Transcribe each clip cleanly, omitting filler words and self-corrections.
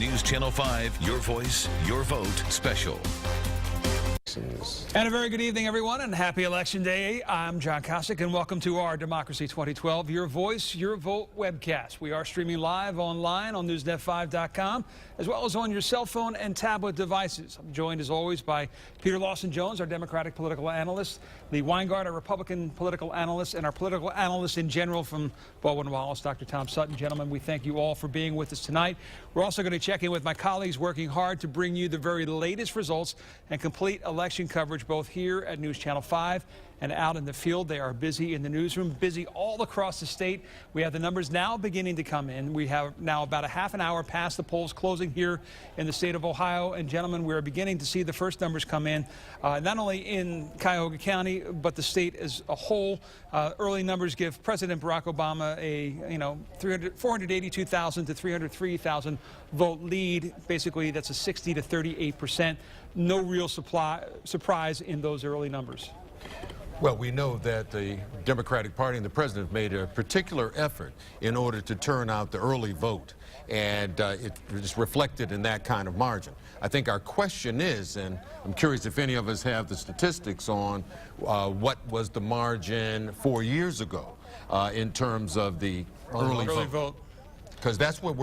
News Channel 5, Your Voice, Your Vote special. And a very good evening, everyone, and happy Election Day. I'm John Kosick, and welcome to our Democracy 2012 Your Voice, Your Vote webcast. We are streaming live online on NewsNet5.com, as well as on your cell phone and tablet devices. I'm joined, as always, by Peter Lawson-Jones, our Democratic political analyst, Lee Weingart, our Republican political analyst, and our political analyst in general from Baldwin Wallace, Dr. Tom Sutton. Gentlemen, we thank you all for being with us tonight. We're also going to check in with my colleagues working hard to bring you the very latest results and complete election coverage both here at News Channel 5 and out in the field. They are busy in the newsroom, busy all across the state. We have the numbers now beginning to come in. We have now about a half an hour past the polls closing here in the state of Ohio. And gentlemen, we're beginning to see the first numbers come in, not only in Cuyahoga County, but the state as a whole. Early numbers give President Barack Obama a 482,000 to 303,000 vote lead. Basically, that's a 60 to 38%. No real surprise in those early numbers. Well, we know that the Democratic Party and the president made a particular effort in order to turn out the early vote, and it is reflected in that kind of margin. I think our question is, and I'm curious if any of us have the statistics on what was the margin 4 years ago in terms of the early vote. Because that's what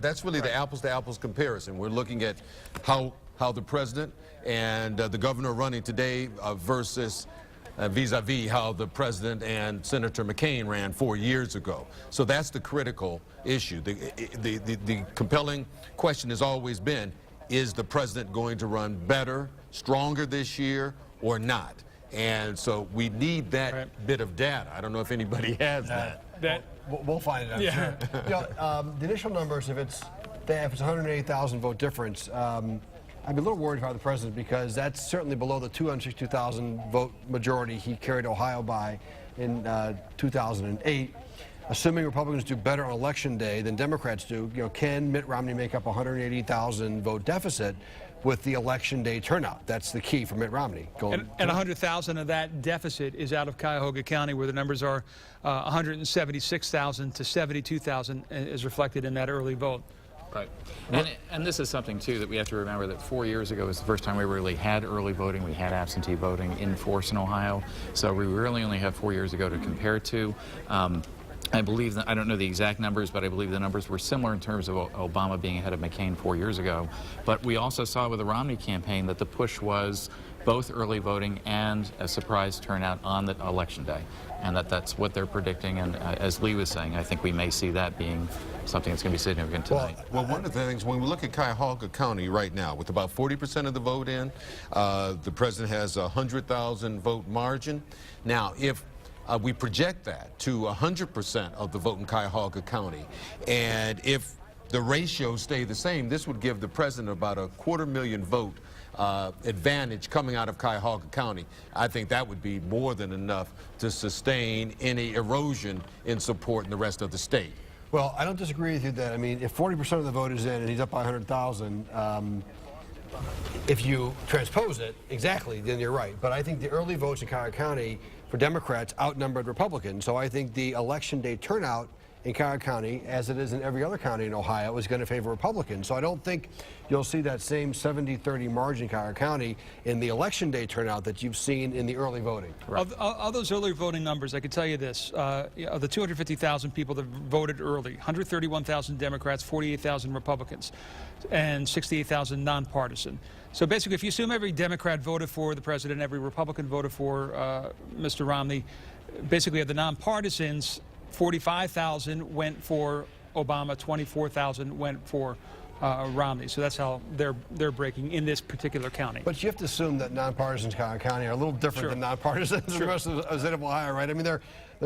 that's really the apples to apples comparison. We're looking at how the president and the governor are running today versus vis-a-vis how the president and Senator McCain ran 4 years ago. So that's the critical issue. The compelling question has always been, is the president going to run better, stronger this year or not? And so we need that bit of data. I don't know if anybody has that. We'll find it, I'm sure. The initial numbers, if it's 180,000 vote difference, I'd be a little worried about the president because that's certainly below the 262,000 vote majority he carried Ohio by in 2008. Assuming Republicans do better on Election Day than Democrats do, can Mitt Romney make up a 180,000 vote deficit with the Election Day turnout? That's the key for Mitt Romney. And 100,000 of that deficit is out of Cuyahoga County, where the numbers are 176,000 to 72,000 is reflected in that early vote. Right. And this is something, too, that we have to remember that 4 years ago was the first time we really had early voting. We had absentee voting in force in Ohio. So we really only have 4 years ago to compare to. I believe that, I don't know the exact numbers, but I believe the numbers were similar in terms of Obama being ahead of McCain 4 years ago. But we also saw with the Romney campaign that the push was both early voting and a surprise turnout on the election day. And that's what they're predicting. And as Lee was saying, I think we may see that being something that's going to be significant tonight. Well, one of the things, when we look at Cuyahoga County right now, with about 40% of the vote in, the president has a 100,000 vote margin. Now, if we project that to 100% of the vote in Cuyahoga County, and if the ratios stay the same, this would give the president about a 250,000 vote advantage coming out of Cuyahoga County. I think that would be more than enough to sustain any erosion in support in the rest of the state. Well, I don't disagree with you that, I mean, if 40% of the vote is in and he's up by 100,000, if you transpose it, exactly, then you're right. But I think the early votes in Cuyahoga County for Democrats outnumbered Republicans. So I think the Election Day turnout in Cuyahoga County, as it is in every other county in Ohio, is going to favor Republicans. So I don't think you'll see that same 70-30 margin in Cuyahoga County in the Election Day turnout that you've seen in the early voting. Right. Of those early voting numbers, I can tell you this. Of the 250,000 people that voted early, 131,000 Democrats, 48,000 Republicans, and 68,000 nonpartisan. So basically, if you assume every Democrat voted for the president, every Republican voted for Mr. Romney, basically of the nonpartisans, 45,000 went for Obama, 24,000 went for Romney. So that's how they're breaking in this particular county. But you have to assume that nonpartisans in Cuyahoga County are a little different than nonpartisans in the rest of the state of Ohio, right? I mean, they're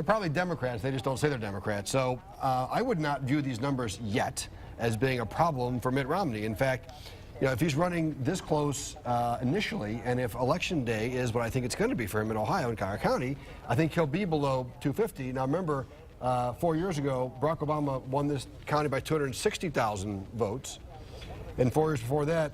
probably Democrats. They just don't say they're Democrats. So I would not view these numbers yet as being a problem for Mitt Romney. In fact, if he's running this close initially, and if Election Day is what I think it's going to be for him in Ohio and Cuyahoga County, I think he'll be below 250. Now, remember, 4 years ago, Barack Obama won this county by 260,000 votes. And 4 years before that,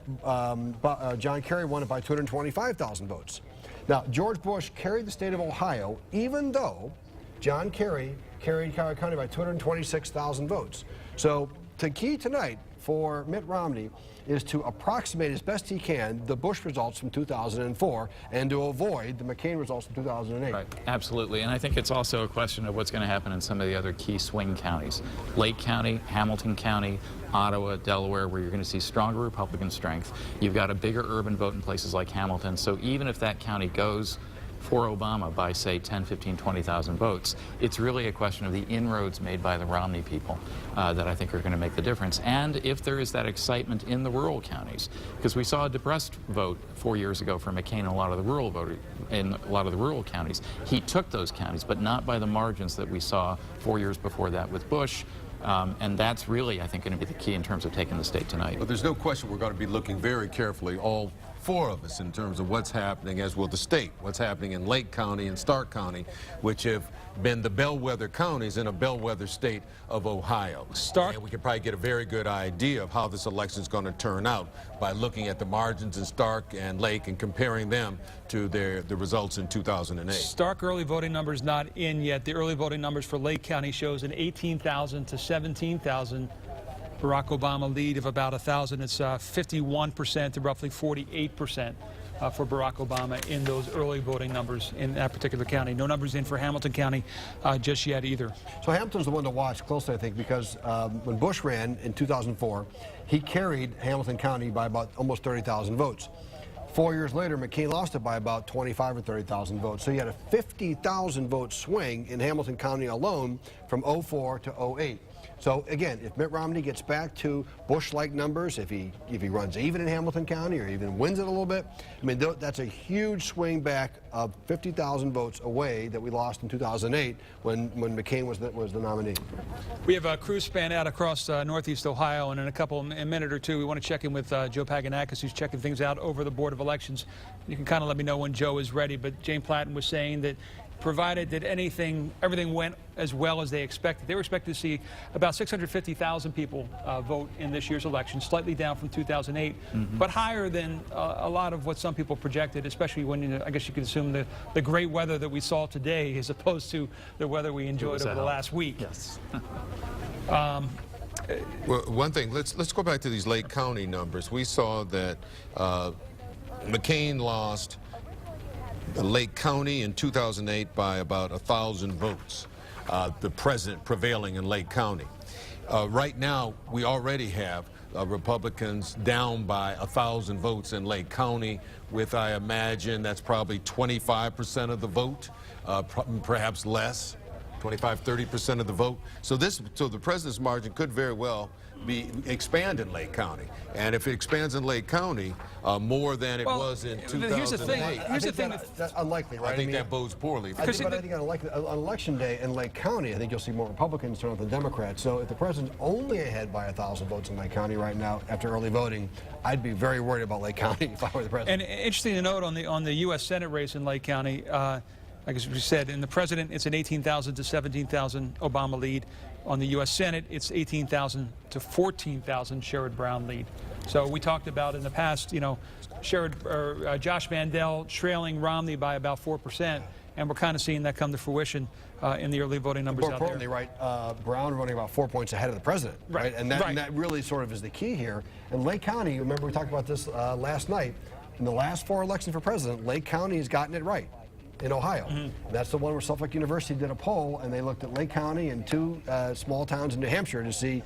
John Kerry won it by 225,000 votes. Now, George Bush carried the state of Ohio, even though John Kerry carried Cuyahoga County by 226,000 votes. So the key tonight for Mitt Romney is to approximate as best he can the Bush results from 2004 and to avoid the McCain results from 2008. Right, absolutely. And I think it's also a question of what's going to happen in some of the other key swing counties. Lake County, Hamilton County, Ottawa, Delaware, where you're going to see stronger Republican strength. You've got a bigger urban vote in places like Hamilton. So even if that county goes for Obama by, say, 10, 15, 20,000 votes, it's really a question of the inroads made by the Romney people that I think are going to make the difference. And if there is that excitement in the rural counties, because we saw a depressed vote 4 years ago for McCain in a lot of the rural counties. He took those counties, but not by the margins that we saw 4 years before that with Bush. And that's really, I think, going to be the key in terms of taking the state tonight. But there's no question we're going to be looking very carefully, all four of us, in terms of what's happening, as will the state, what's happening in Lake County and Stark County, which have been the bellwether counties in a bellwether state of Ohio. And we can probably get a very good idea of how this election is going to turn out by looking at the margins in Stark and Lake and comparing them to the results in 2008. Stark early voting numbers not in yet. The early voting numbers for Lake County shows an 18,000 to 17,000 Barack Obama lead of about 1,000. It's 51% to roughly 48% for Barack Obama in those early voting numbers in that particular county. No numbers in for Hamilton County just yet either. So Hamilton's the one to watch closely, I think, because when Bush ran in 2004, he carried Hamilton County by about almost 30,000 votes. 4 years later, McCain lost it by about 25 or 30,000 votes. So you had a 50,000 vote swing in Hamilton County alone from 04 to 08. So again, if Mitt Romney gets back to Bush-like numbers, if he runs even in Hamilton County or even wins it a little bit, I mean, that's a huge swing back of 50,000 votes away that we lost in 2008 when McCain was the nominee. We have a crew span out across Northeast Ohio, and in a minute or two, we want to check in with Joe Paganakis, who's checking things out over the Board of Elections. You can kind of let me know when Joe is ready, but Jane Platten was saying that provided that everything went as well as they expected. They were expected to see about 650,000 people vote in this year's election, slightly down from 2008, but higher than a lot of what some people projected, especially when, I guess you could assume the great weather that we saw today as opposed to the weather we enjoyed over the last week. Yes. Well, one thing, let's go back to these Lake County numbers. We saw that McCain lost Lake County in 2008 by about 1,000 votes, the president prevailing in Lake County. Right now, we already have Republicans down by 1,000 votes in Lake County, with, I imagine, that's probably 25% of the vote, perhaps less, 25–30% of the vote. So the president's margin could very well expand in Lake County, and if it expands in Lake County more than it was in 2008, here's the thing. That's unlikely, right? I think that bodes poorly. I think on election day in Lake County, I think you'll see more Republicans turn out than Democrats. So if the president's only ahead by 1,000 votes in Lake County right now after early voting, I'd be very worried about Lake County if I were the president. And interesting to note on the U.S. Senate race in Lake County, like as we said, in the president, it's an 18,000 to 17,000 Obama lead. On the U.S. Senate, it's 18,000 to 14,000 Sherrod Brown lead. So we talked about in the past, you know, Josh Mandel trailing Romney by about 4%, and we're kind of seeing that come to fruition in the early voting numbers out there. More importantly, right, Brown running about 4 points ahead of the president, right? And that really sort of is the key here. And Lake County, remember we talked about this last night, in the last 4 elections for president, Lake County has gotten it right. In Ohio. That's the one where Suffolk University did a poll, and they looked at Lake County and 2 small towns in New Hampshire to see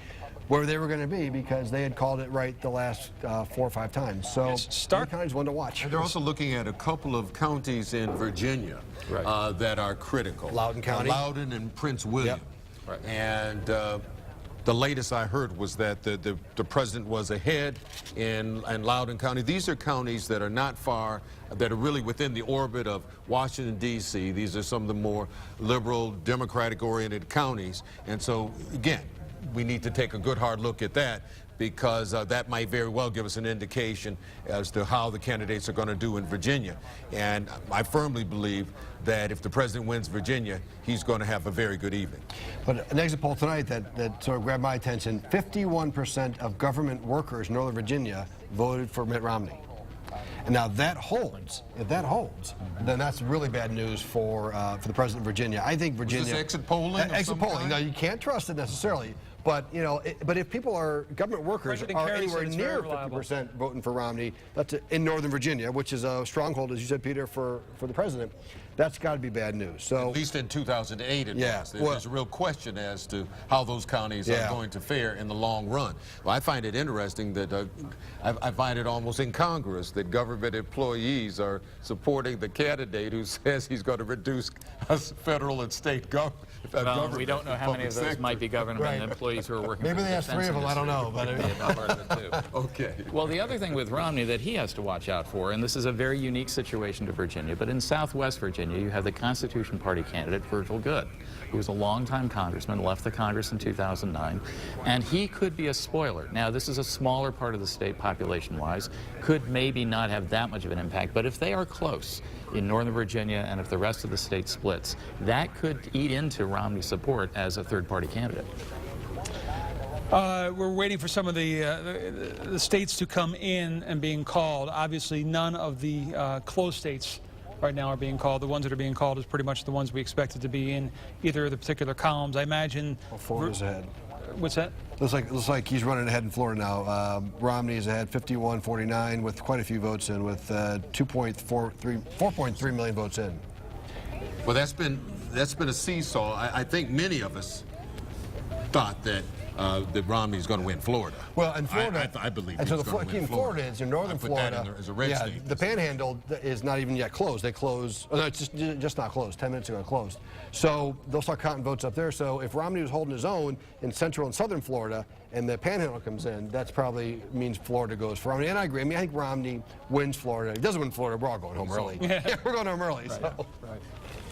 where they were going to be, because they had called it right the last 4 or 5 times. So Lake County's one to watch. And they're also looking at a couple of counties in Virginia that are critical. Loudoun County. Loudoun and Prince William. Yep. Right. And the latest I heard was that the president was ahead in Loudoun County. These are counties that are not far, that are really within the orbit of Washington, D.C. These are some of the more liberal, Democratic-oriented counties. And so, again, we need to take a good hard look at that, because that might very well give us an indication as to how the candidates are going to do in Virginia. And I firmly believe that if the president wins Virginia, he's going to have a very good evening. But an exit poll tonight that sort of grabbed my attention, 51% of government workers in Northern Virginia voted for Mitt Romney. And now that holds, if that holds, then that's really bad news for the president of Virginia. I think Virginia... Was this exit polling? Exit polling. Now, you can't trust it necessarily, But you know, but if people are government workers President are Kerry anywhere said it's near very reliable. 50% voting for Romney, that's in Northern Virginia, which is a stronghold, as you said, Peter, for the president. That's got to be bad news. So at least in 2008 it Yeah, was. well- There's a real question as to how those counties are going to fare in the long run. Well, I find it interesting that I find it almost incongruous that government employees are supporting the candidate who says he's going to reduce us federal and state government. Well, we don't know how many of those might be government employees who are working Maybe for the they have defense 3 of them, I don't industry. know. But Could be a part of it, too. Okay. Well, the other thing with Romney that he has to watch out for, and this is a very unique situation to Virginia, but in Southwest Virginia, you have the Constitution Party candidate, Virgil Goode, who was a longtime congressman, left the Congress in 2009, and he could be a spoiler. Now, this is a smaller part of the state population-wise, could maybe not have that much of an impact, but if they are close in Northern Virginia and if the rest of the state splits, that could eat into Romney's support as a third-party candidate. We're waiting for some of the states to come in and being called. Obviously, none of the close states right now are being called. The ones that are being called is pretty much the ones we expected to be in either of the particular columns. I imagine. Well, Florida's ahead. What's that? Looks like he's running ahead in Florida now. Romney is ahead 51-49 with quite a few votes in, with 4.3 million votes in. Well, that's been a seesaw. I think many of us thought that Romney's going to win Florida. Well, in Florida, I believe and he's so the going to win Florida is in northern I put Florida. that in there as a red state. The Panhandle is not even yet closed. They close. Oh, no, it's just not closed. 10 minutes ago, it closed. So they'll start counting votes up there. So if Romney was holding his own in central and southern Florida, and the Panhandle comes in, that's probably means Florida goes for Romney. And I agree. I mean, I think Romney wins Florida. He doesn't win Florida. We're all going home early. Yeah, we're going home early. Right. So. Right.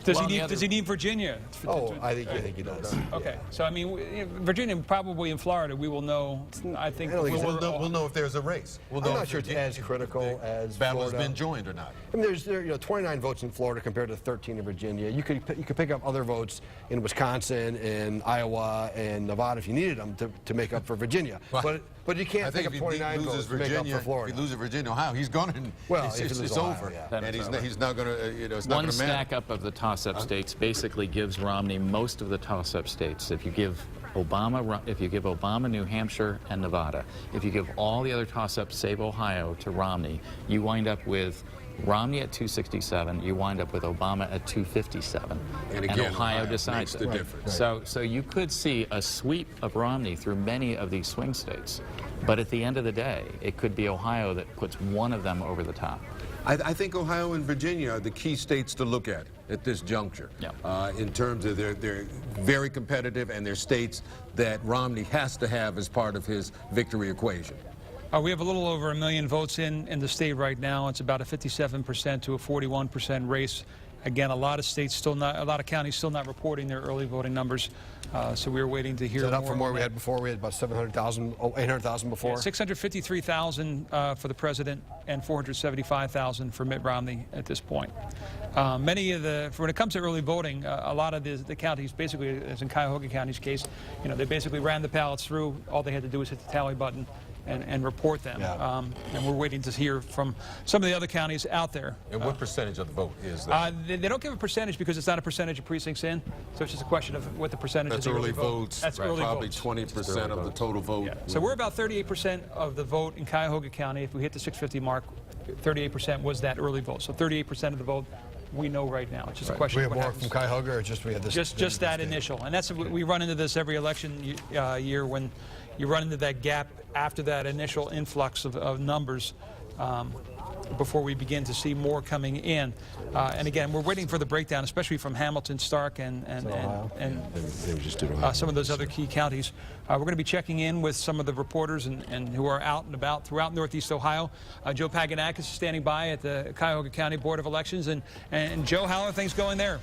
Does he need Virginia? Oh, I think he does. Okay, so I mean, Virginia, probably in Florida, we will know. I think We'll know if there's a race. We'll know I'm not if sure it's as critical as battle has Florida. been joined or not. I mean, there's 29 votes in Florida compared to 13 in Virginia. You could pick up other votes in Wisconsin, in Iowa, and Nevada if you needed them to make up for Virginia. Well, But you can't pick up 29 votes to make up for Florida. If he loses Virginia, Ohio, he's gone and it's over. Yeah. And he's not going to, it's not One going to matter. stack up of the toss-up states basically gives Romney most of the toss-up states. If you give Obama New Hampshire and Nevada, if you give all the other toss-ups, save Ohio, to Romney, you wind up with Romney at 267, you wind up with Obama at 257, And again, Ohio decides makes the it. difference. So you could see a sweep of Romney through many of these swing states, but at the end of the day, it could be Ohio that puts one of them over the top. I think Ohio and Virginia are the key states to look at this juncture. Yeah. In terms of they're very competitive, and they're states that Romney has to have as part of his victory equation. we have a little over 1 million votes in the state right now. It's about a 57% to a 41% race. Again, a lot of counties still not reporting their early voting numbers. So we're waiting to hear Is that more. up from where we had before? We had about 700,000, 800,000 before? Yeah, 653,000 for the president and 475,000 for Mitt Romney at this point. When it comes to early voting, a lot of the counties, basically, as in Cuyahoga County's case, they basically ran the ballots through. All they had to do was hit the tally button and report them. Yeah. And we're waiting to hear from some of the other counties out there. And what percentage of the vote is that? They don't give a percentage because it's not a percentage of precincts in, so it's just a question of what the percentage That's of the early votes. That's right. early Probably votes. 20% of the total vote. Yeah. So we're about 38% of the vote in Cuyahoga County. If we hit the 650 mark, 38% was that early vote. So 38% of the vote we know right now. It's just a Do question we of have what more happens. from Cuyahoga, or just we had this? Just that initial. And that's we run into this every election year when you run into that gap after that initial influx of numbers before we begin to see more coming in. And again, we're waiting for the breakdown, especially from Hamilton, Stark, and some of those other key counties. We're going to be checking in with some of the reporters and who are out and about throughout Northeast Ohio. Joe Paganakis is standing by at the Cuyahoga County Board of Elections. And Joe, how are things going there?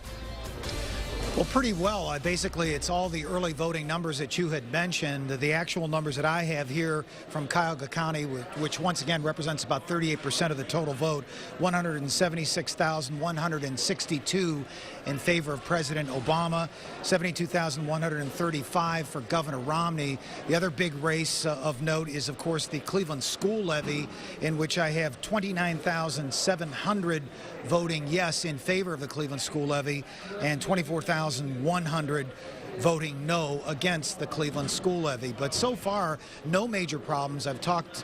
Well, pretty well. Basically, it's all the early voting numbers that you had mentioned. The actual numbers that I have here from Cuyahoga County, which once again represents about 38% of the total vote, 176,162 in favor of President Obama, 72,135 for Governor Romney. The other big race of note is, of course, the Cleveland school levy, in which I have 29,700 voting yes in favor of the Cleveland school levy and 24,000 2,100 voting no against the Cleveland school levy. But so far, no major problems. I've talked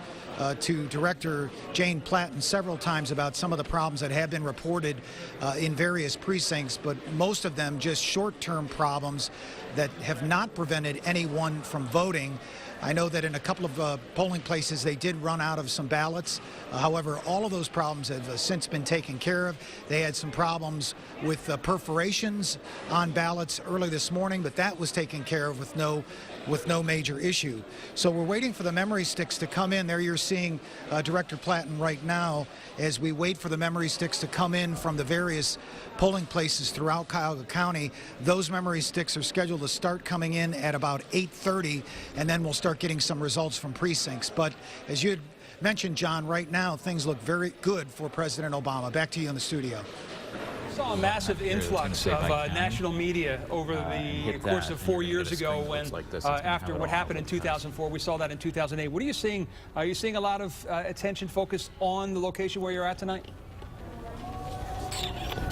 to Director Jane Platten several times about some of the problems that have been reported in various precincts, but most of them just short-term problems that have not prevented anyone from voting. I know that in a couple of polling places they did run out of some ballots. However, all of those problems have since been taken care of. They had some problems with perforations on ballots early this morning, but that was taken care of with no major issue. So we're waiting for the memory sticks to come in. There you're seeing Director Platten right now as we wait for the memory sticks to come in from the various polling places throughout Cuyahoga County. Those memory sticks are scheduled to start coming in at about 8:30, and then we'll start getting some results from precincts. But as you had mentioned, John, right now things look very good for President Obama. Back to you in the studio. Saw a massive influx of national media over the course of 4 years ago when after what happened in 2004. We saw that in 2008. What are you seeing? Are you seeing a lot of attention focused on the location where you're at tonight?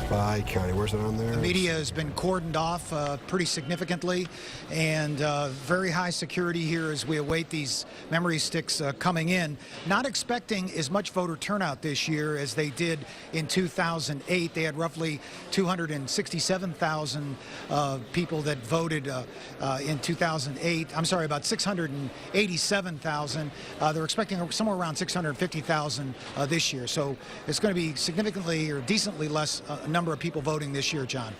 By county, where's it on there? The media has been cordoned off pretty significantly, and very high security here as we await these memory sticks coming in. Not expecting as much voter turnout this year as they did in 2008. They had roughly 267,000 people that voted in 2008. I'm sorry, about 687,000. They're expecting somewhere around 650,000 this year. So it's going to be significantly or decently less number of people voting this year, John.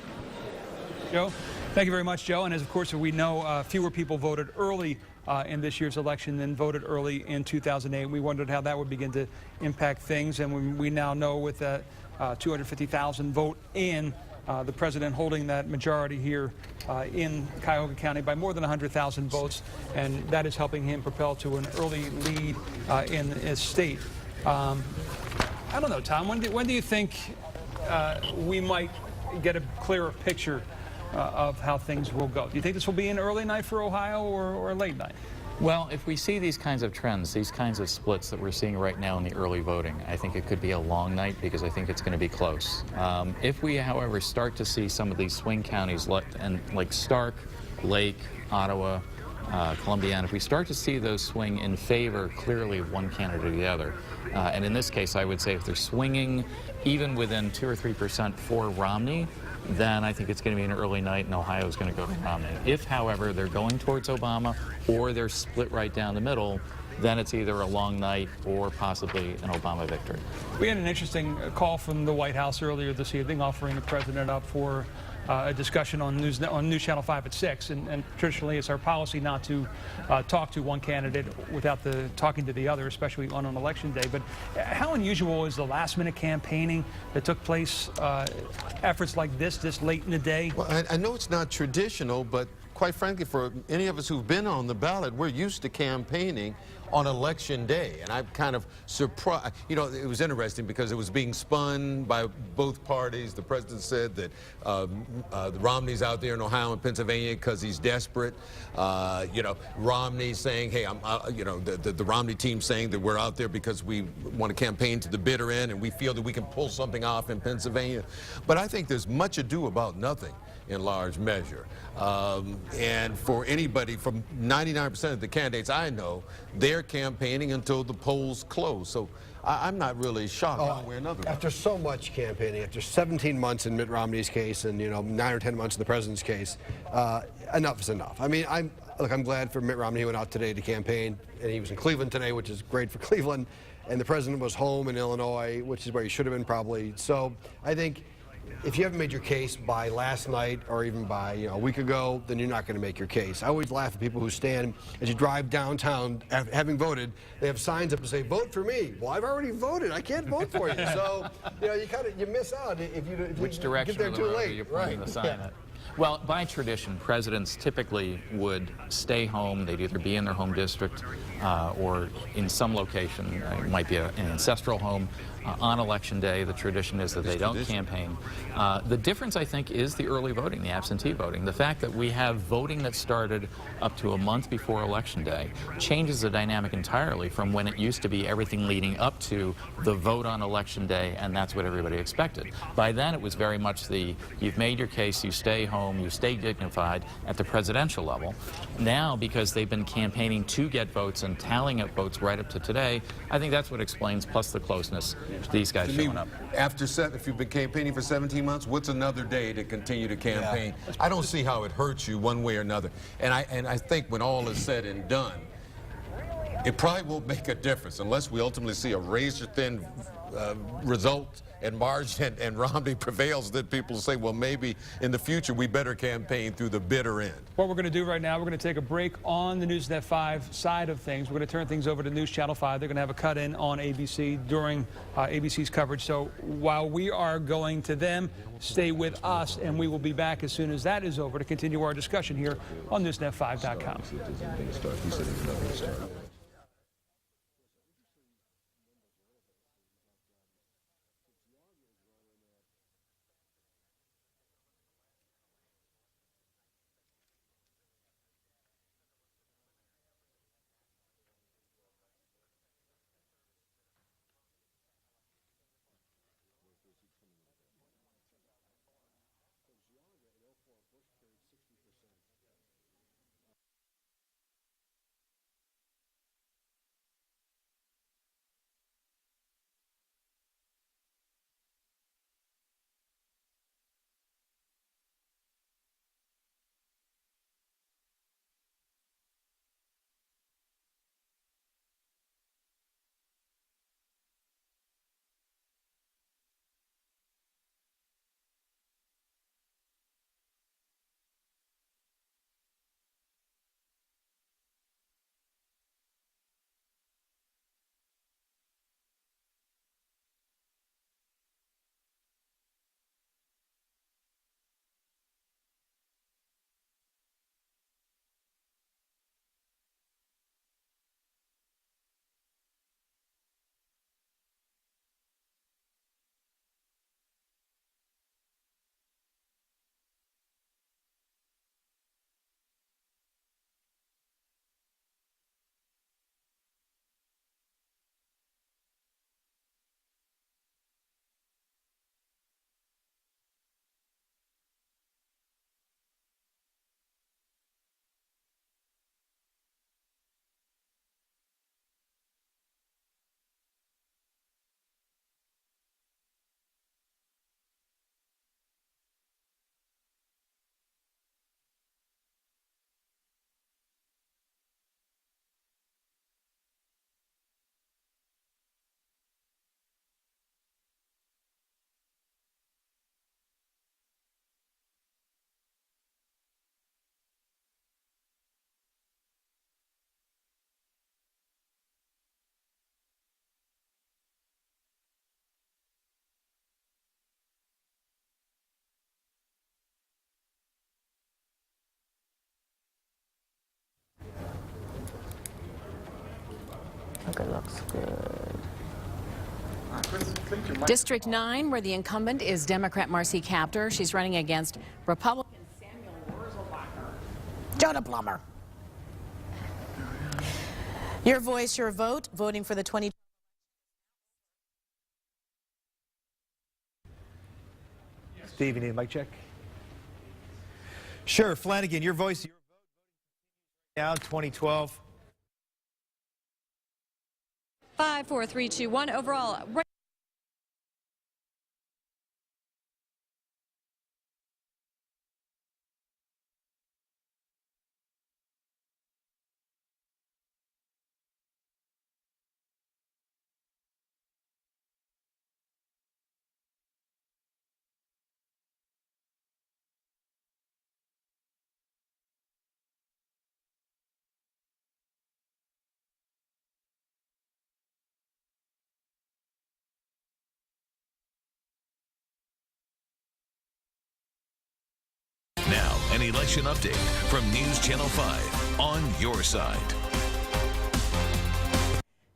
Joe, thank you very much, Joe. And as of course we know, fewer people voted early in this year's election than voted early in 2008. We wondered how that would begin to impact things, and we now know with that 250,000 vote in, the president holding that majority here in Cuyahoga County by more than 100,000 votes, and that is helping him propel to an early lead in his state. I don't know, Tom, when do you think we might get a clearer picture of how things will go? Do you think this will be an early night for Ohio or a late night? Well, if we see these kinds of trends, these kinds of splits that we're seeing right now in the early voting, I think it could be a long night because I think it's going to be close. If we, however, start to see some of these swing counties like Stark, Lake, Ottawa, Columbia, and if we start to see those swing in favor clearly of one candidate or the other, and in this case I would say if they're swinging even within 2 or 3% for Romney, then I think it's going to be an early night and Ohio is going to go to Romney. If, however, they're going towards Obama or they're split right down the middle, then it's either a long night or possibly an Obama victory. We had an interesting call from the White House earlier this evening offering the president up for a discussion on News Channel 5 at 6, and traditionally it's our policy not to talk to one candidate without talking to the other, especially on an election day. But how unusual is the last-minute campaigning that took place, efforts like this late in the day? Well, I know it's not traditional, but quite frankly, for any of us who've been on the ballot, we're used to campaigning on election day. And I'm kind of surprised. You know, it was interesting because it was being spun by both parties. The president said that Romney's out there in Ohio and Pennsylvania because he's desperate. You know, Romney saying, hey, you know, the Romney team saying that we're out there because we want to campaign to the bitter end and we feel that we can pull something off in Pennsylvania. But I think there's much ado about nothing in large measure. And for anybody, from 99% of the candidates I know, they're campaigning until the polls close. So I'm not really shocked one way or another. After so much campaigning, after 17 months in Mitt Romney's case and, you know, 9 or 10 months in the president's case, enough is enough. I mean, I'm glad for Mitt Romney. He went out today to campaign, and he was in Cleveland today, which is great for Cleveland. And the president was home in Illinois, which is where he should have been probably. So I think if you haven't made your case by last night or even by a week ago, then you're not going to make your case. I always laugh at people who stand as you drive downtown, having voted. They have signs up to say, "Vote for me." Well, I've already voted. I can't vote for you. So you miss out if you Which direction get there too late. You're pointing the sign at? Well, by tradition, presidents typically would stay home. They'd either be in their home district or in some location. It might be an ancestral home. On election day, the tradition is that they don't campaign. The difference, I think, is the early voting, the absentee voting. The fact that we have voting that started up to a month before election day changes the dynamic entirely from when it used to be everything leading up to the vote on election day, and that's what everybody expected. By then, it was very much you've made your case, you stay home. home, you stay dignified at the presidential level. Now, because they've been campaigning to get votes and tallying up votes right up to today, I think that's what explains, plus the closeness, these guys showing up. If you've been campaigning for 17 months, what's another day to continue to campaign? Yeah. I don't see how it hurts you one way or another. And I think when all is said and done, it probably won't make a difference unless we ultimately see a razor-thin result and margin and Romney prevails. That people say, well, maybe in the future we better campaign through the bitter end. What we're going to do right now, we're going to take a break on the Newsnet 5 side of things. We're going to turn things over to News Channel 5. They're going to have a cut-in on ABC during ABC's coverage. So while we are going to them, stay with us, and we will be back as soon as that is over to continue our discussion here on NewsNet5.com. Okay, looks good. District 9, where the incumbent is Democrat Marcy Kaptur. She's running against Republican Samuel Wurzelbacher. Jonah Plummer. Your voice, your vote. Voting for the 2020. Steve, you need a mic check? Sure, Flanagan, your voice, your vote. Now, 2012. 5, 4, 3, 2, 1. Overall. Now, an election update from News Channel 5 on your side.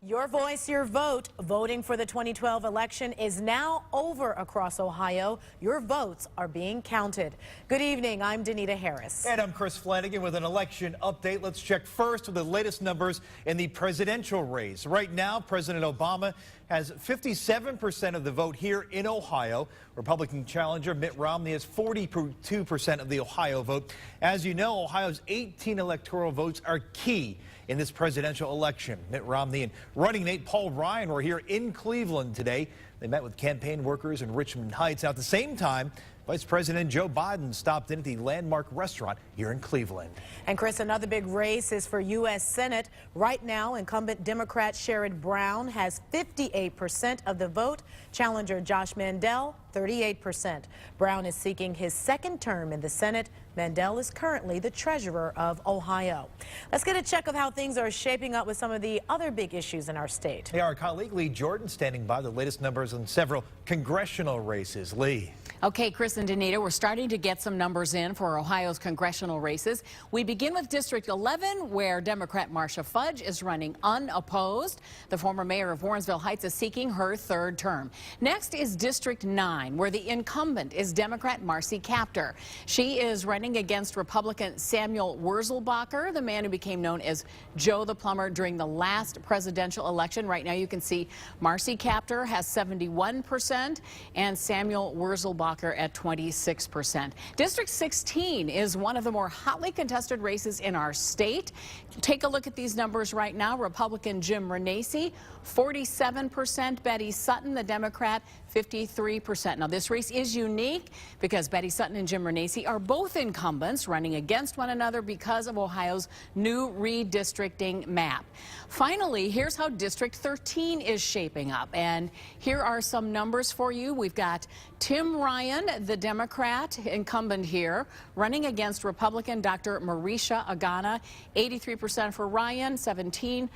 Your voice, your vote. Voting for the 2012 election is now over across Ohio. Your votes are being counted. Good evening. I'm Danita Harris. And I'm Chris Flanagan with an election update. Let's check first with the latest numbers in the presidential race. Right now, President Obama has 57% of the vote here in Ohio. Republican challenger Mitt Romney has 42% of the Ohio vote. As you know, Ohio's 18 electoral votes are key in this presidential election. Mitt Romney and running mate Paul Ryan were here in Cleveland today. They met with campaign workers in Richmond Heights. Now, at the same time, Vice President Joe Biden stopped in at the Landmark restaurant here in Cleveland. And Chris, another big race is for U.S. Senate. Right now, incumbent Democrat Sherrod Brown has 58% of the vote. Challenger Josh Mandel, 38%. Brown is seeking his second term in the Senate. Mandel is currently the treasurer of Ohio. Let's get a check of how things are shaping up with some of the other big issues in our state. Hey, our colleague Lee Jordan standing by the latest numbers on several congressional races. Lee. Okay, Chris and Danita, we're starting to get some numbers in for Ohio's congressional races. We begin with District 11, where Democrat Marcia Fudge is running unopposed. The former mayor of Warrensville Heights is seeking her third term. Next is District 9, where the incumbent is Democrat Marcy Kaptur. She is running against Republican Samuel Wurzelbacher, the man who became known as Joe the Plumber during the last presidential election. Right now you can see Marcy Kaptur has 71% and Samuel Wurzelbacher at 26%. District 16 is one of the more hotly contested races in our state. Take a look at these numbers right now. Republican Jim Renacci, 47%. Betty Sutton, the Democrat, 53%. Now, this race is unique because Betty Sutton and Jim Renacci are both incumbents running against one another because of Ohio's new redistricting map. Finally, here's how District 13 is shaping up. And here are some numbers for you. We've got Tim Ryan, the Democrat incumbent here, running against Republican Dr. Marisha Agana. 83% for Ryan, 17%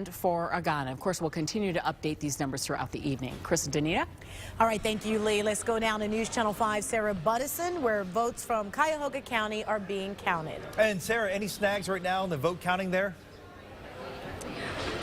for Agana. Of course, we'll continue to update these numbers throughout the evening. Chris and Danita. All right, thank you, Lee. Let's go down to News Channel 5, Sarah Buttison, where votes from Cuyahoga County are being counted. And Sarah, any snags right now in the vote counting there?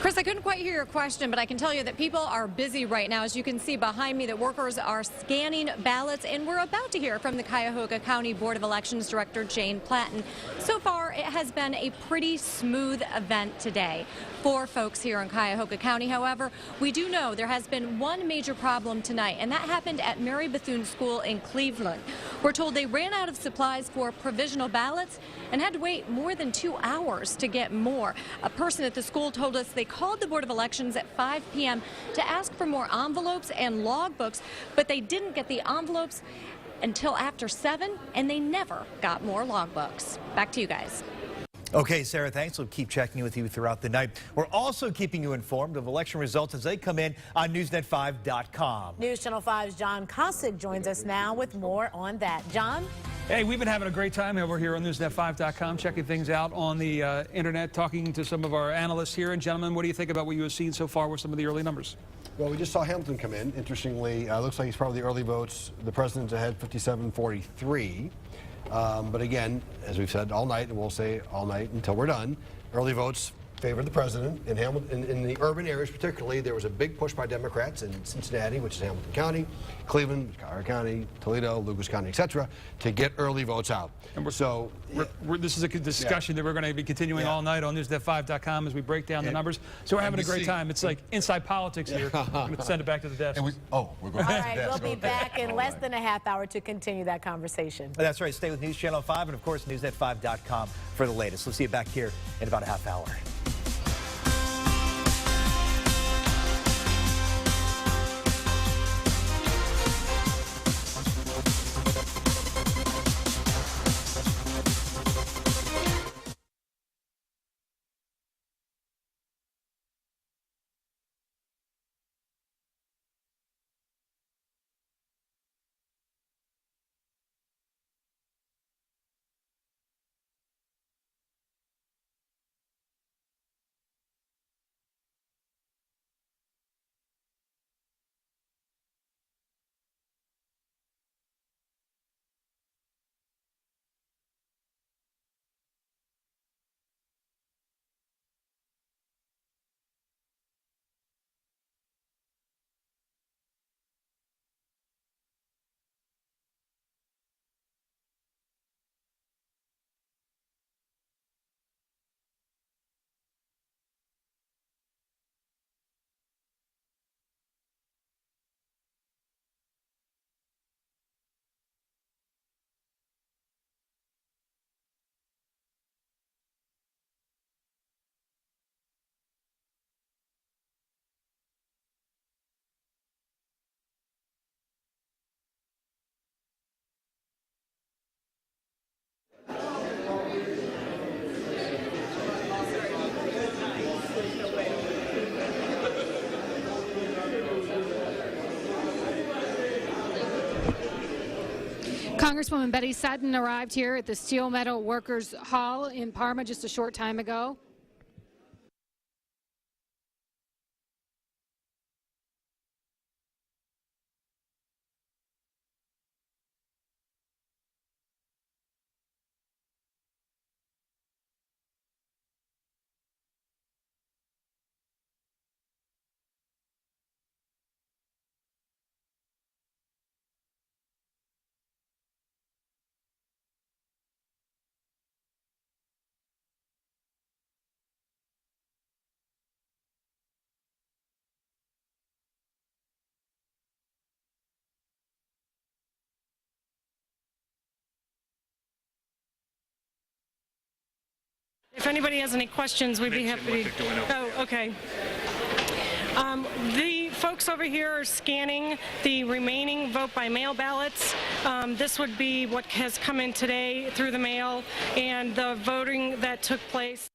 Chris, I couldn't quite hear your question, but I can tell you that people are busy right now. As you can see behind me, that workers are scanning ballots, and we're about to hear from the Cuyahoga County Board of Elections Director Jane Platten. So far, it has been a pretty smooth event today for folks here in Cuyahoga County. However, we do know there has been one major problem tonight, and that happened at Mary Bethune School in Cleveland. We're told they ran out of supplies for provisional ballots and had to wait more than 2 hours to get more. A person at the school told us they called the Board of Elections at 5 p.m. to ask for more envelopes and logbooks, but they didn't get the envelopes until after 7, and they never got more logbooks. Back to you guys. Okay, Sarah, thanks. We'll keep checking with you throughout the night. We're also keeping you informed of election results as they come in on NewsNet5.com. News Channel 5's John Kosick joins us now with more on that. John? Hey, we've been having a great time over here on NewsNet5.com, checking things out on the internet, talking to some of our analysts here. And gentlemen, what do you think about what you have seen so far with some of the early numbers? Well, we just saw Hamilton come in. Interestingly, looks like he's probably the early votes. The president's ahead 57-43. But again, as we've said all night, and we'll say all night until we're done, early votes favor the president. In Hamilton, in the urban areas particularly, there was a big push by Democrats in Cincinnati, which is Hamilton County, Cleveland, Collier County, Toledo, Lucas County, etc., to get early votes out. And this is a discussion that we're going to be continuing all night on NewsNet5.com as we break down the numbers. So we're having a great time. It's like inside politics here. I'm going to send it back to the desk. We're going All right, we'll be back in less than a half hour to continue that conversation. That's right. Stay with News Channel 5 and, of course, NewsNet5.com for the latest. We'll see you back here in about a half hour. Congresswoman Betty Sutton arrived here at the Steel Metal Workers Hall in Parma just a short time ago. If anybody has any questions, we'd be happy to. Oh, okay. The folks over here are scanning the remaining vote by mail ballots. This would be what has come in today through the mail and the voting that took place.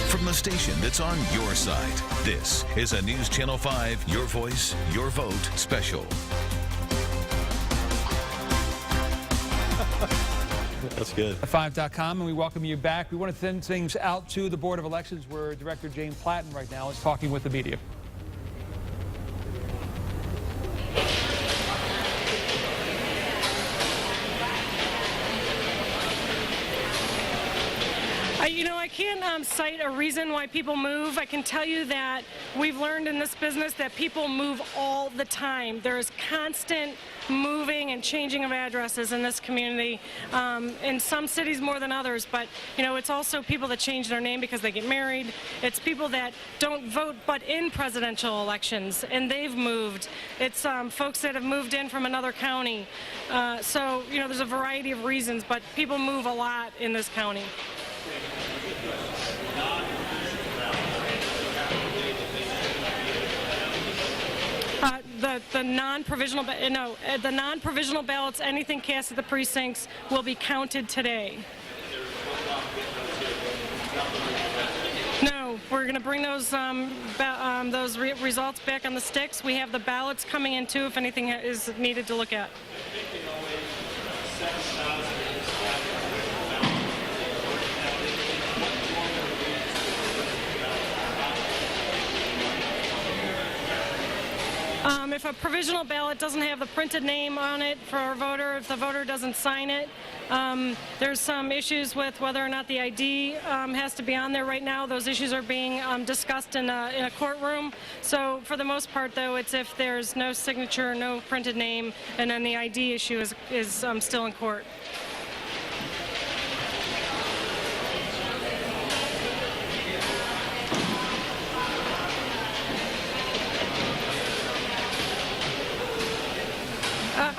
From the station that's on your side, this is a News Channel 5 Your Voice, Your Vote special. That's good. 5.com, and we welcome you back. We want to send things out to the Board of Elections, where Director Jane Platten right now is talking with the media. You know, I can't cite a reason why people move. I can tell you that we've learned in this business that people move all the time. There is constant moving and changing of addresses in this community, in some cities more than others, but you know, it's also people that change their name because they get married. It's people that don't vote but in presidential elections, and they've moved. It's folks that have moved in from another county. So, you know, there's a variety of reasons, but people move a lot in this county. The non-provisional ballots, anything cast at the precincts, will be counted today. No, we're going to bring those results back on the sticks. We have the ballots coming in too, if anything is needed to look at. If a provisional ballot doesn't have the printed name on it for a voter, if the voter doesn't sign it, there's some issues with whether or not the ID has to be on there right now. Those issues are being discussed in a courtroom. So for the most part, though, it's if there's no signature, no printed name, and then the ID issue is still in court.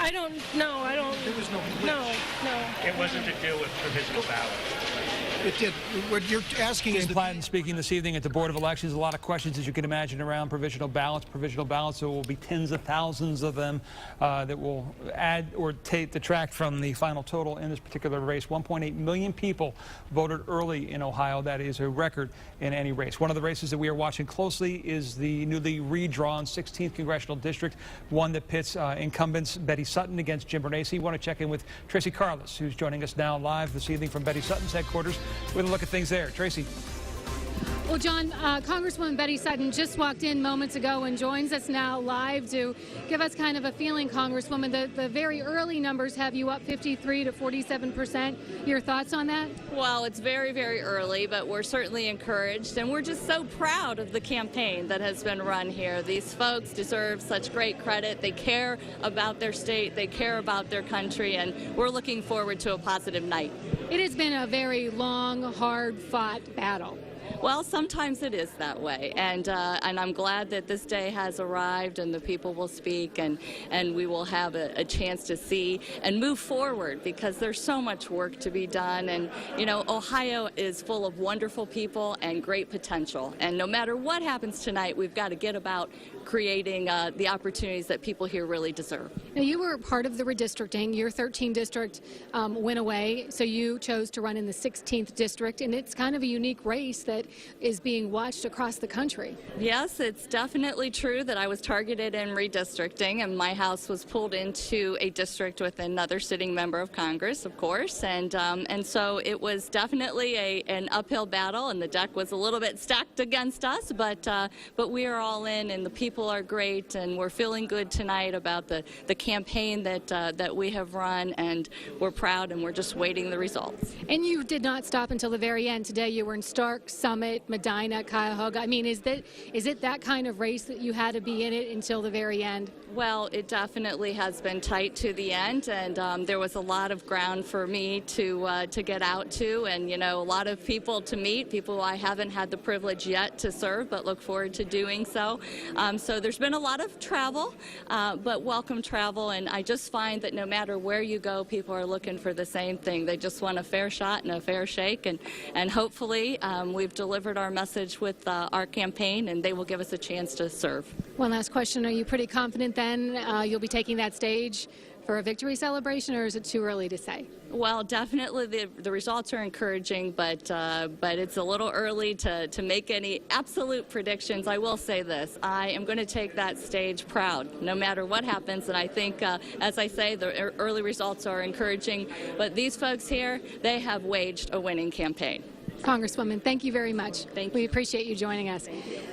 I don't know. There was no glitch. No. It wasn't to do with provisional ballots. It did. What you're asking is Jane Platten speaking this evening at the Board of Elections. A lot of questions, as you can imagine, around provisional ballots. Provisional ballots, there will be tens of thousands of them that will add or detract from the final total in this particular race. 1.8 million people voted early in Ohio. That is a record in any race. One of the races that we are watching closely is the newly redrawn 16th Congressional District, one that pits incumbents Betty Sutton against Jim Bernanke. We want to check in with Tracy Carlos, who's joining us now live this evening from Betty Sutton's headquarters with a look at things there. Tracy. Well, John, Congresswoman Betty Sutton just walked in moments ago and joins us now live to give us kind of a feeling, Congresswoman. The very early numbers have you up 53 to 47%. Your thoughts on that? Well, it's very, very early, but we're certainly encouraged, and we're just so proud of the campaign that has been run here. These folks deserve such great credit. They care about their state, they care about their country, and we're looking forward to a positive night. It has been a very long, hard-fought battle. Well, sometimes it is that way, and I'm glad that this day has arrived and the people will speak and we will have a chance to see and move forward, because there's so much work to be done. And, you know, Ohio is full of wonderful people and great potential, and no matter what happens tonight, we've got to get about creating the opportunities that people here really deserve. Now, you were part of the redistricting. Your 13th district went away, so you chose to run in the 16th district, and it's kind of a unique race that is being watched across the country. Yes, it's definitely true that I was targeted in redistricting, and my house was pulled into a district with another sitting member of Congress, of course, and so it was definitely an uphill battle, and the deck was a little bit stacked against us, but we are all in, and the people are great, and we're feeling good tonight about the campaign that we have run, and we're proud, and we're just waiting the results. And you did not stop until the very end. Today you were in Stark, Summit, Medina, Cuyahoga. I mean, is it that kind of race that you had to be in it until the very end? Well, it definitely has been tight to the end, and there was a lot of ground for me to get out to, and, you know, a lot of people to meet, people I haven't had the privilege yet to serve, but look forward to doing so. So there's been a lot of travel, but welcome travel, and I just find that no matter where you go, people are looking for the same thing. They just want a fair shot and a fair shake, and hopefully we've delivered our message with our campaign, and they will give us a chance to serve. One last question. Are you pretty confident then you'll be taking that stage for a victory celebration, or is it too early to say? Well, definitely the results are encouraging, but it's a little early to make any absolute predictions. I will say this: I am going to take that stage proud, no matter what happens. And I think, as I say, the early results are encouraging. But these folks here, they have waged a winning campaign. Congresswoman, thank you very much. Thank you. We appreciate you joining us.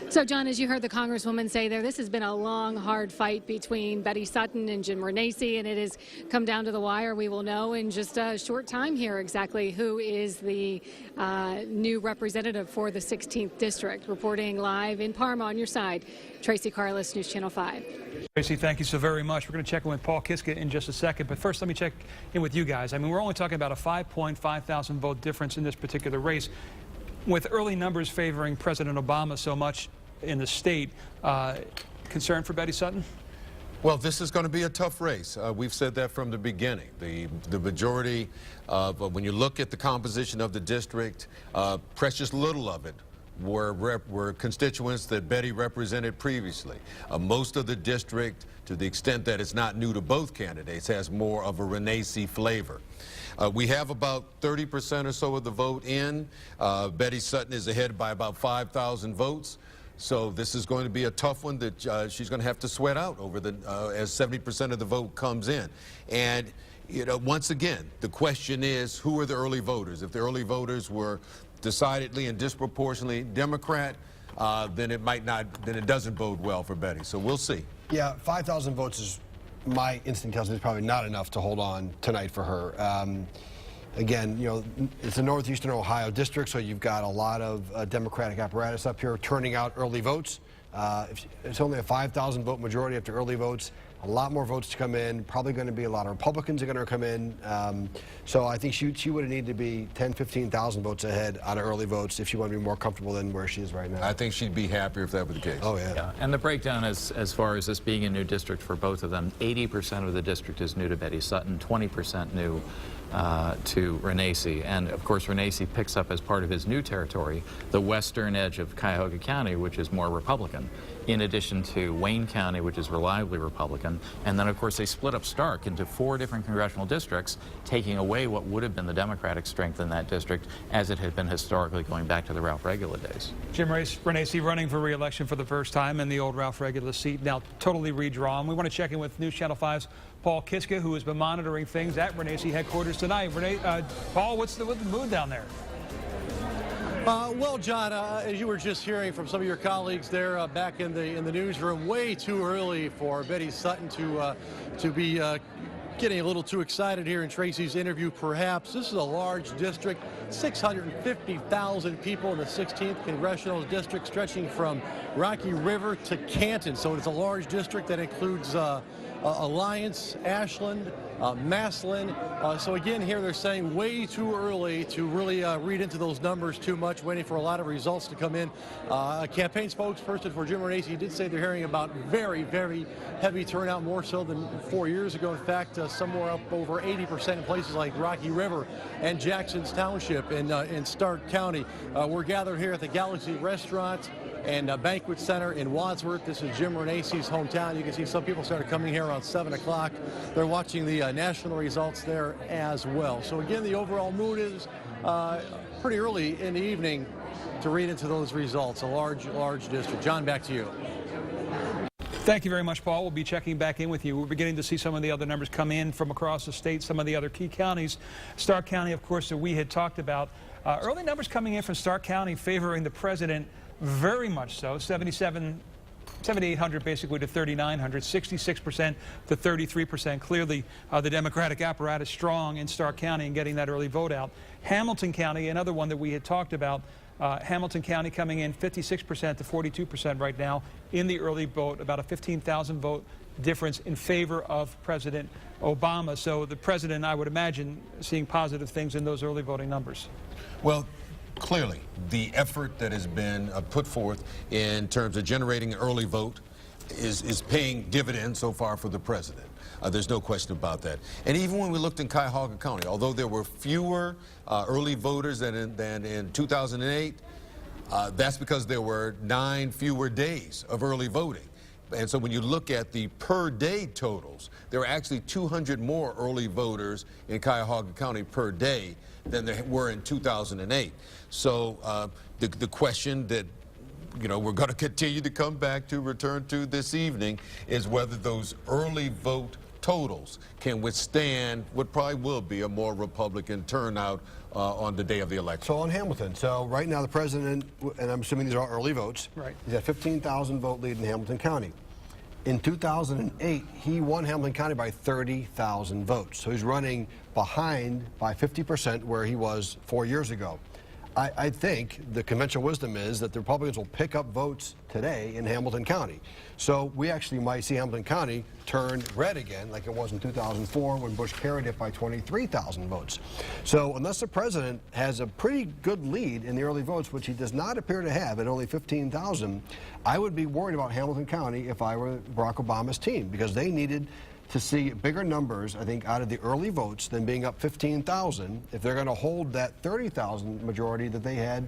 So, John, as you heard the Congresswoman say there, this has been a long, hard fight between Betty Sutton and Jim Bernanke, and it has come down to the wire. We will know in just a short time here exactly who is the new representative for the 16th District. Reporting live in Parma on your side, Tracy Carlos, News Channel 5. Tracy, thank you so very much. We're going to check in with Paul Kiska in just a second. But first, let me check in with you guys. I mean, we're only talking about a 5.5 thousand vote difference in this particular race. With early numbers favoring President Obama so much in the state, concern for Betty Sutton? Well, this is going to be a tough race. We've said that from the beginning. The majority of, when you look at the composition of the district, precious little of it were constituents that Betty represented previously. Most of the district, to the extent that it's not new to both candidates, has more of a Bernanke flavor. We have about 30% or so of the vote in. Betty Sutton is ahead by about 5,000 votes. So this is going to be a tough one that she's going to have to sweat out over as 70% of the vote comes in. And, you know, once again, the question is, who are the early voters? If the early voters were decidedly and disproportionately Democrat, then it doesn't bode well for Betty. So we'll see. Yeah, 5,000 votes is, my instinct tells me, is probably not enough to hold on tonight for her. Again, you know, it's a northeastern Ohio district, so you've got a lot of Democratic apparatus up here turning out early votes. If it's only a 5,000 vote majority after early votes. a lot more votes to come in. Probably going to be a lot of Republicans are going to come in. So I think she would have needed to be 10, 15,000 votes ahead on early votes if she wanted to be more comfortable than where she is right now. I think she'd be happier if that were the case. Oh, yeah. And the breakdown is, as far as this being a new district for both of them, 80% of the district is new to Betty Sutton, 20% new to Renacci. And of course, Renacci picks up as part of his new territory the western edge of Cuyahoga County, which is more Republican, in addition to Wayne County, which is reliably Republican. And then, of course, they split up Stark into 4 different congressional districts, taking away what would have been the Democratic strength in that district as it had been historically going back to the Ralph Regula days. Jim Renacci running for re-election for the first time in the old Ralph Regula seat, now totally redrawn. We want to check in with News Channel 5's Paul Kiska, who has been monitoring things at Renacci headquarters tonight. Paul, what's the mood down there? Well, John, as you were just hearing from some of your colleagues there back in the newsroom, way too early for Betty Sutton to be getting a little too excited here in Tracy's interview, perhaps. This is a large district, 650,000 people in the 16th Congressional District, stretching from Rocky River to Canton. So it's a large district that includes Alliance, Ashland, Maslin. So again, here they're saying way too early to really read into those numbers too much, waiting for a lot of results to come in. A campaign spokesperson for Jim Renacci did say they're hearing about very, very heavy turnout, more so than 4 years ago. In fact, somewhere up over 80% in places like Rocky River and Jackson's Township in Stark County. We're gathered here at the Galaxy Restaurant and Banquet Center in Wadsworth. This is Jim Renacci's hometown. You can see some people started coming here around 7 o'clock. They're watching the national results there as well. So again, the overall mood is pretty early in the evening to read into those results. A large district. John, back to you. Thank you very much, Paul. We'll be checking back in with you. We're beginning to see some of the other numbers come in from across the state, some of the other key counties. Stark County, of course, that we had talked about. Early numbers coming in from Stark County favoring the president very much so, 7,800 basically to 3,900, 66% to 33%. Clearly, the Democratic apparatus strong in Stark County and getting that early vote out. Hamilton County, another one that we had talked about, Hamilton County coming in 56% to 42% right now in the early vote, about a 15,000 vote difference in favor of President Obama. So the president, I would imagine, seeing positive things in those early voting numbers. Well, clearly, the effort that has been put forth in terms of generating an early vote is paying dividends so far for the president. There's no question about that. And even when we looked in Cuyahoga County, although there were fewer early voters than in 2008, that's because there were 9 fewer days of early voting. And so when you look at the per day totals, there were actually 200 more early voters in Cuyahoga County per day than there were in 2008. So the question that we're going to continue to come back to, return to this evening, is whether those early vote totals can withstand what probably will be a more Republican turnout on the day of the election. So on Hamilton, so right now the president, and I'm assuming these are all early votes, right, he's got 15,000 vote lead in Hamilton County. In 2008, he won Hamilton County by 30,000 votes. So he's running behind by 50% where he was 4 years ago. I think the conventional wisdom is that the Republicans will pick up votes today in Hamilton County. So we actually might see Hamilton County turn red again like it was in 2004 when Bush carried it by 23,000 votes. So unless the president has a pretty good lead in the early votes, which he does not appear to have at only 15,000, I would be worried about Hamilton County if I were Barack Obama's team, because they needed to see bigger numbers, I think, out of the early votes than being up 15,000 if they're going to hold that 30,000 majority that they had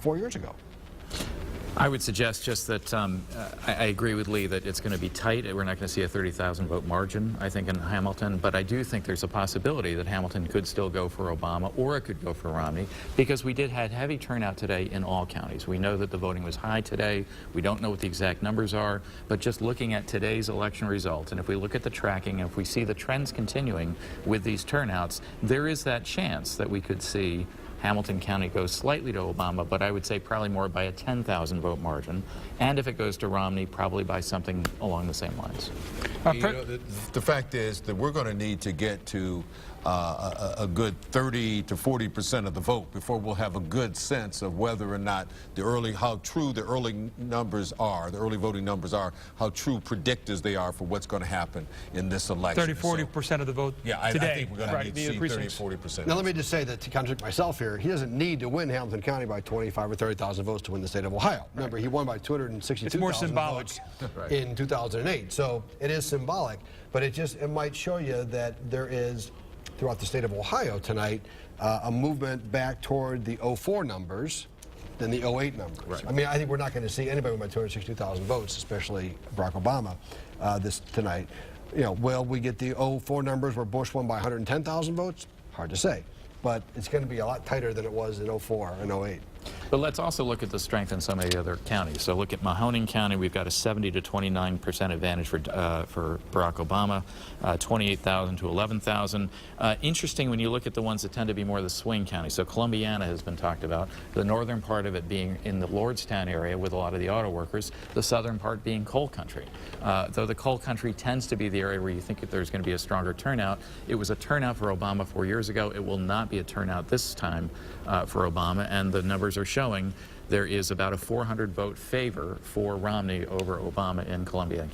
4 years ago. I would suggest just that I agree with Lee that it's going to be tight. We're not going to see a 30,000 vote margin, I think, in Hamilton, but I do think there's a possibility that Hamilton could still go for Obama, or it could go for Romney, because we did have heavy turnout today in all counties. We know that the voting was high today. We don't know what the exact numbers are, but just looking at today's election results, and if we look at the tracking, and if we see the trends continuing with these turnouts, there is that chance that we could see Hamilton County goes slightly to Obama, but I would say probably more by a 10,000 vote margin. And if it goes to Romney, probably by something along the same lines. The fact is that we're going to need to get to a good 30 to 40% of the vote before we'll have a good sense of whether or not how true the early numbers are, the early voting numbers are, how true predictors they are for what's going to happen in this election. 30-40% of the vote today. I think we're going to need to see 30-40%. Now let me just say that, to contradict myself here, he doesn't need to win Hamilton County by 25 or 30,000 votes to win the state of Ohio. Remember, he won by 262,000 votes in 2008. So it is symbolic, but it might show you that there is, throughout the state of Ohio tonight, a movement back toward the 04 numbers than the 08 numbers. Right. I mean, I think we're not going to see anybody with 262,000 votes, especially Barack Obama, tonight. You know, will we get the 04 numbers where Bush won by 110,000 votes? Hard to say. But it's going to be a lot tighter than it was in 04 and 08. But let's also look at the strength in some of the other counties. So look at Mahoning County. We've got a 70 to 29% advantage for Barack Obama, 28,000 to 11,000. Interesting when you look at the ones that tend to be more the swing counties. So Columbiana has been talked about, the northern part of it being in the Lordstown area with a lot of the auto workers, the southern part being coal country. Though the coal country tends to be the area where you think that there's going to be a stronger turnout. It was a turnout for Obama 4 years ago. It will not be a turnout this time for Obama, and the numbers are showing there is about a 400 vote favor for Romney over Obama in Columbiana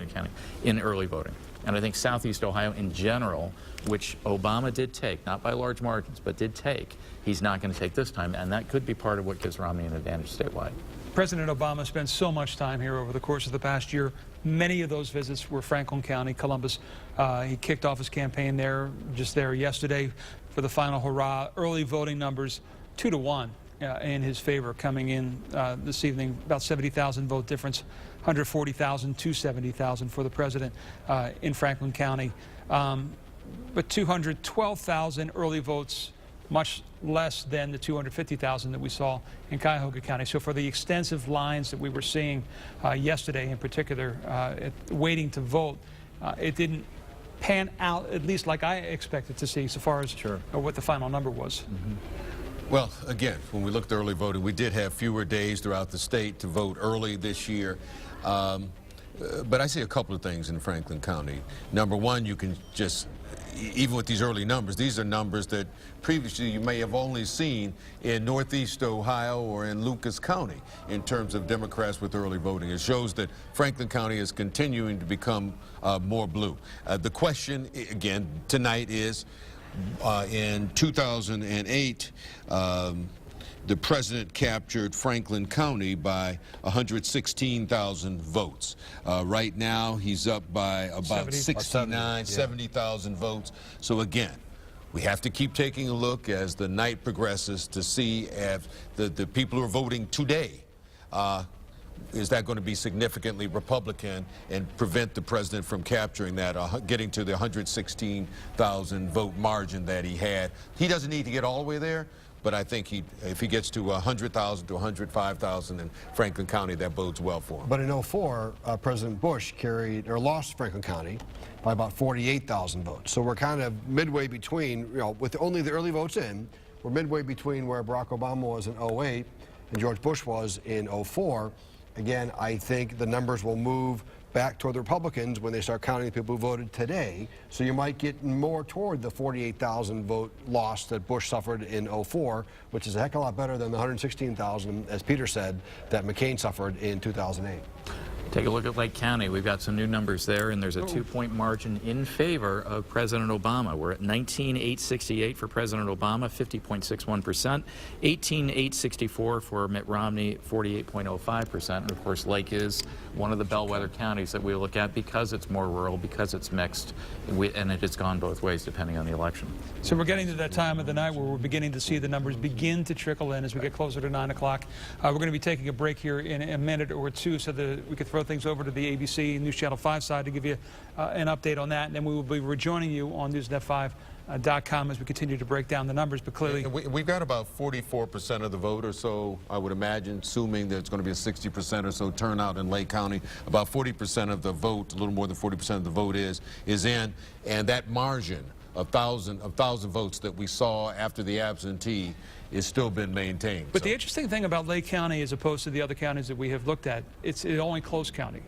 County in early voting. And I think Southeast Ohio in general, which Obama did take, not by large margins, but did take, he's not going to take this time, and that could be part of what gives Romney an advantage statewide. President Obama spent so much time here over the course of the past year. Many of those visits were Franklin County, Columbus. He kicked off his campaign there yesterday for the final hurrah. Early voting numbers 2-1 in his favor coming in this evening. About 70,000 vote difference, 140,000 to 70,000 for the president in Franklin County. But 212,000 early votes, much less than the 250,000 that we saw in Cuyahoga County. So for the extensive lines that we were seeing yesterday in particular, waiting to vote, it didn't pan out, at least like I expected to see, so far as what the final number was. Well, again, when we looked at early voting, we did have fewer days throughout the state to vote early this year. But I see a couple of things in Franklin County. Number one, you can just, even with these early numbers, these are numbers that previously you may have only seen in Northeast Ohio or in Lucas County in terms of Democrats with early voting. It shows that Franklin County is continuing to become more blue. The question, again, tonight is, in 2008, the president captured Franklin County by 116,000 votes. Right now, he's up by about 70,000 votes. So again, we have to keep taking a look as the night progresses to see if the people who are voting today, is that going to be significantly Republican and prevent the president from capturing that, getting to the 116,000 vote margin that he had. He doesn't need to get all the way there, but I think if he gets to 100,000 to 105,000 in Franklin County, that bodes well for him. But in 04, President Bush lost Franklin County by about 48,000 votes. So we're kind of midway between, you know, with only the early votes in, we're midway between where Barack Obama was in 08 and George Bush was in 04. Again, I think the numbers will move back toward the Republicans when they start counting the people who voted today. So you might get more toward the 48,000 vote loss that Bush suffered in 04, which is a heck of a lot better than the 116,000, as Peter said, that McCain suffered in 2008. Take a look at Lake County. We've got some new numbers there, and there's a 2-point margin in favor of President Obama. We're at 19,868 for President Obama, 50.61%. 18,864 for Mitt Romney, 48.05%. And of course, Lake is one of the bellwether counties that we look at because it's more rural, because it's mixed, and it has gone both ways depending on the election. So we're getting to that time of the night where we're beginning to see the numbers begin to trickle in as we get closer to 9 o'clock. We're going to be taking a break here in a minute or two so that we could throw things over to the ABC News Channel 5 side to give you an update on that, and then we will be rejoining you on NewsNet5.com as we continue to break down the numbers. But clearly, we've got about 44% of the vote or so, I would imagine, assuming there's going to be a 60% or so turnout in Lake County. About 40% of the vote, a little more than 40% of the vote is in, and that margin of 1,000 votes that we saw after the absentee is still been maintained. But the interesting thing about Lake County, as opposed to the other counties that we have looked at, it's the only close county.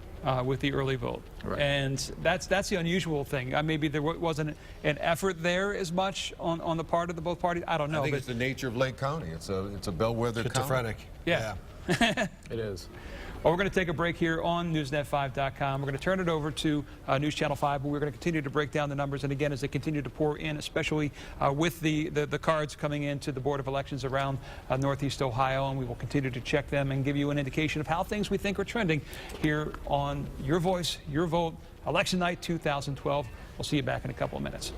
with the early vote. Right. And that's the unusual thing. Maybe there wasn't an effort there as much on the part of the both parties. I don't know. I think it's the nature of Lake County. It's a bellwether county. Schizophrenic. Yeah. It is. Well, we're going to take a break here on NewsNet5.com. We're going to turn it over to News Channel 5, where we're going to continue to break down the numbers. And again, as they continue to pour in, especially with the cards coming into the Board of Elections around Northeast Ohio, and we will continue to check them and give you an indication of how things we think are trending here on Your Voice, Your Vote, Election Night 2012. We'll see you back in a couple of minutes.